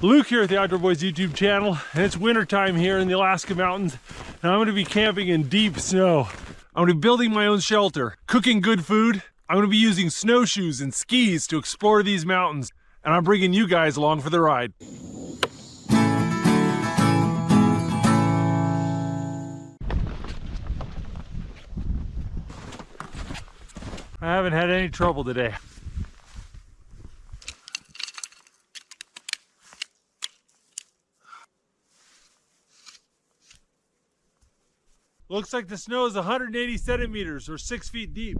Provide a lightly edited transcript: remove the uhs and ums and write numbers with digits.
Luke here at the Outdoor Boys YouTube channel, and it's wintertime here in the Alaska mountains, and I'm gonna be camping in deep snow. I'm gonna be building my own shelter, cooking good food. I'm gonna be using snowshoes and skis to explore these mountains, and I'm bringing you guys along for the ride. I haven't had any trouble today. Looks like the snow is 180 centimeters or 6 feet deep.